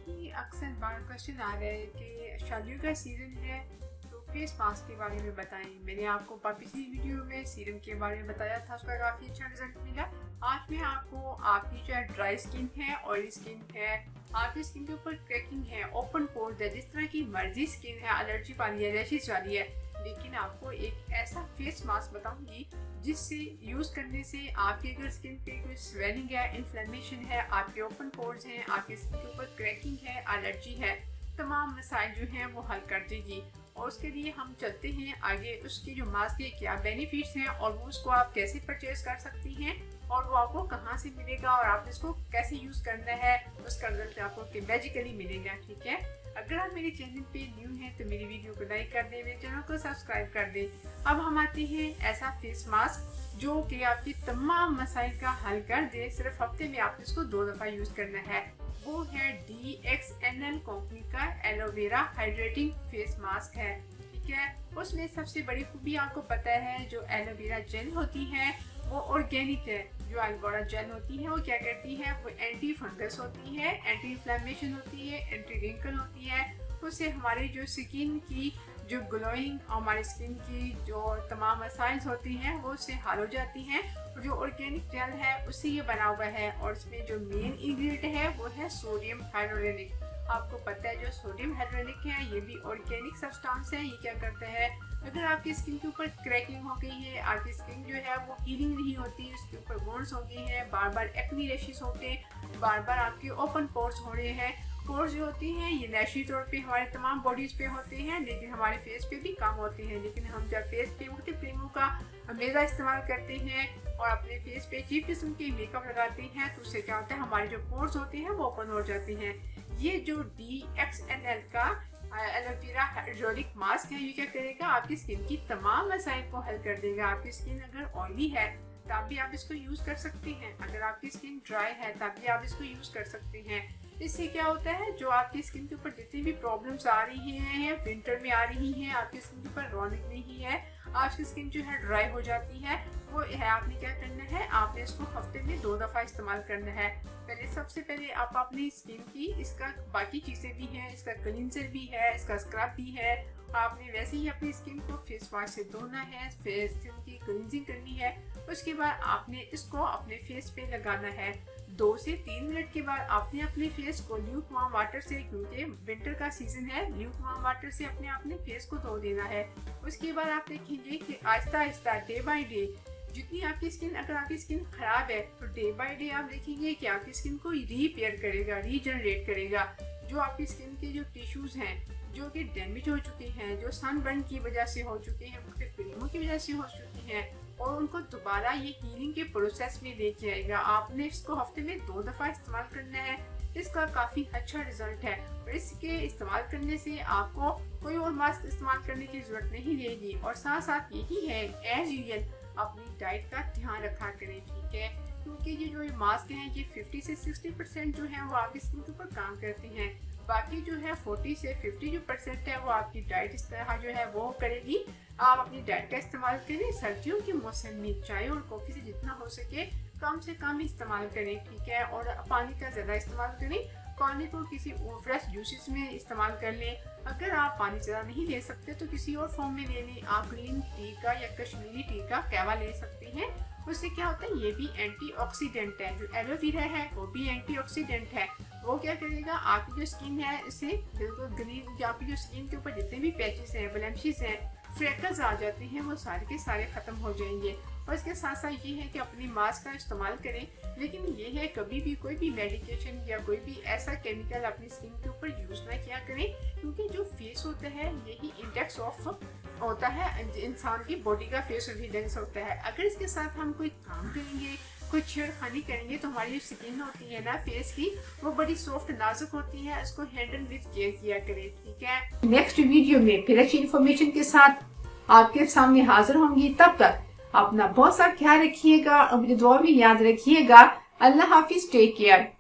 कि अक्सर बार क्वेश्चन आ रहा है कि शादियों का सीज़न है तो फेस मास्क के बारे में बताएं। मैंने आपको पिछली वीडियो में सीरम के बारे में बताया था, उसका काफ़ी अच्छा रिजल्ट मिला। आज मैं आपको आपकी जो ड्राई स्किन है, ऑयली स्किन है, आपकी स्किन के ऊपर क्रैकिंग है, ओपन पोर्स है, जिस तरह की मर्जी स्किन है, एलर्जी वाली है, रैशेस वाली है, लेकिन आपको एक ऐसा फेस मास्क बताऊंगी जिससे यूज़ करने से आपकी अगर स्किन पे कोई स्वेलिंग है, इन्फ्लेमेशन है, आपके ओपन पोर्स हैं, आपकी स्किन के ऊपर क्रैकिंग है, एलर्जी है, तमाम मसाइल जो हैं वो हल कर देगी। और उसके लिए हम चलते हैं आगे, उसकी जो मास्क के क्या बेनिफिट्स हैं और वो उसको आप कैसे परचेज कर सकती हैं और वो आपको कहाँ से मिलेगा और आप इसको कैसे यूज़ करना है, उसका रिजल्ट आपको मैजिकली मिलेगा। ठीक है, अगर आप मेरे चैनल पे न्यू हैं तो मेरी वीडियो को लाइक कर दें, मेरे चैनल को सब्सक्राइब कर दें। अब हम आते हैं ऐसा फेस मास्क जो कि आपकी तमाम मसाइल का हल कर दे। सिर्फ हफ्ते में आप इसको 2 दफ़ा यूज़ करना है। वो है DXNL कंपनी का एलोवेरा हाइड्रेटिंग फेस मास्क है। ठीक है, उसमें सबसे बड़ी खूबी आपको पता है, जो एलोवेरा जेल होती है वो ऑर्गेनिक है। जो एलोवेरा जेल होती है वो क्या करती है, वो एंटी फंगस होती है, एंटी इन्फ्लेमेशन होती है, एंटी रिंकल होती है। उससे हमारी जो स्किन की जो ग्लोइंग, हमारी स्किन की जो तमाम मसाइल्स होती हैं वो उससे हल हो जाती हैं। और जो ऑर्गेनिक जेल है उससे ये बना हुआ है और इसमें जो मेन इंग्रेडिएंट है वो है सोडियम हाइड्रोलिक। आपको पता है जो सोडियम हाइड्रोलिक है ये भी ऑर्गेनिक सब्सटेंस है। ये क्या करता है, अगर आपकी स्किन के ऊपर क्रैकिंग हो गई है, आपकी स्किन जो है वो हीलिंग नहीं होती, उसके ऊपर बोन्स हो गई हैं, बार बार एक्नी रैशेस होते हैं, बार बार आपके ओपन पोर्स हो रहे हैं। पोर्स जो होती हैं ये नेचुरली तौर पे हमारे तमाम बॉडीज पे होते हैं, लेकिन हमारे फेस पे भी कम होते हैं। लेकिन हम जब फेस पे मुख्तलिफ क्रीमों का हमेशा इस्तेमाल करते हैं और अपने फेस पे चीप किस्म के मेकअप लगाते हैं तो उससे क्या होता है, हमारे जो पोर्स होते हैं वो ओपन हो जाते हैं। ये जो DXNL का एलोवेरा हाइड्रोलिक मास्क है ये क्या करेगा, आपकी स्किन की तमाम मसाइल को हल कर देगा। आपकी स्किन अगर ऑयली है तब भी आप इसको यूज़ कर सकते हैं, अगर आपकी स्किन ड्राई है तब भी आप इसको यूज़ कर सकते हैं। इससे क्या होता है, जो आपकी स्किन के ऊपर जितनी भी प्रॉब्लम्स आ रही हैं, विंटर में आ रही हैं, आपकी स्किन के ऊपर रौनक नहीं है, आपकी स्किन जो है ड्राई हो जाती है, वो है आपने क्या करना है, आपने इसको हफ्ते में 2 दफ़ा इस्तेमाल करना है। सबसे पहले आप अपनी स्किन की, इसका बाकी चीज़ें भी हैं, इसका क्लींजर भी है, इसका स्क्रब भी है। आपने वैसे ही अपनी स्किन को फेस वॉश से धोना है, फेस की क्लींजिंग करनी है। उसके बाद आपने इसको अपने फेस पे लगाना है। 2 से 3 मिनट के बाद आपने अपने फेस को ल्यूक वार्म वाटर से, क्योंकि विंटर का सीजन है, ल्यूक वार्म वाटर से अपने फेस को धो देना है। उसके बाद आप देखेंगे कि Aahista Aahista day by day जितनी आपकी स्किन, अगर आपकी स्किन खराब है तो डे बाय डे आप देखेंगे कि आपकी स्किन को रिपेयर करेगा, रीजनरेट करेगा। जो आपकी स्किन के जो टिश्यूज हैं जो कि डैमेज हो चुके हैं, जो सनबर्न की वजह से हो चुके हैं, मुख्तलिफ क्रीमों की वजह से हो चुके हैं, और उनको दोबारा ये हीलिंग के प्रोसेस में लेके आएगा। आपने इसको हफ्ते में 2 दफ़ा इस्तेमाल करना है। इसका काफ़ी अच्छा रिजल्ट है और इसके इस्तेमाल करने से आपको कोई और मास्क इस्तेमाल करने की ज़रूरत नहीं रहेगी। और साथ साथ यही है, एज यूजुअल अपनी डाइट का ध्यान रखा करें। ठीक है, क्योंकि ये जो मास्क हैं ये 50 से 60% जो है वो आपकी स्किन के ऊपर काम करते हैं। बाकी जो है 40 से 50% है वो आपकी डाइट इस तरह जो है वो करेगी। आप अपनी डाइट का इस्तेमाल करें। सर्दियों के मौसम में चाय और कॉफ़ी से जितना हो सके कम से कम इस्तेमाल करें। ठीक है, और पानी का ज़्यादा इस्तेमाल करें। पानी को किसी फ्रेश जूसेस में इस्तेमाल कर लें। अगर आप पानी ज़्यादा नहीं ले सकते तो किसी और फॉर्म में ले लें। आप ग्रीन टी का या कश्मीरी टी का कहवा ले सकते हैं। उससे क्या होता है, ये भी एंटीऑक्सीडेंट है। जो एलोवेरा है वो भी एंटीऑक्सीडेंट है। वो क्या करेगा, आपकी जो स्किन है इसे बिल्कुल ग्रीन, आपकी जो स्किन के ऊपर जितने भी पैचेस हैं, ब्लेमिशेस हैं, फ्रेकल्स आ जाते हैं, वो सारे के सारे ख़त्म हो जाएंगे। और इसके साथ साथ ये है कि अपनी मास्क का इस्तेमाल करें, लेकिन ये है कभी भी कोई भी मेडिकेशन या कोई भी ऐसा केमिकल अपनी स्किन के ऊपर यूज़ ना किया करें, क्योंकि जो फेस होता है यही इंडेक्स ऑफ होता है, इंसान की बॉडी का फेस इंडेक्स होता है। अगर इसके साथ हम कोई काम करेंगे, कोई छेड़खानी करेंगे तो हमारी जो स्किन होती है ना फेस की, वो बड़ी सॉफ्ट नाजुक होती है। इसको हैंडल विद केयर किया करें। ठीक है, नेक्स्ट वीडियो में फिर अच्छी इन्फॉर्मेशन के साथ आपके सामने हाजिर होंगी। तब तक अपना बहुत सा ख्याल रखिएगा और मुझे दुआ में याद रखिएगा। अल्लाह हाफिज, टेक केयर।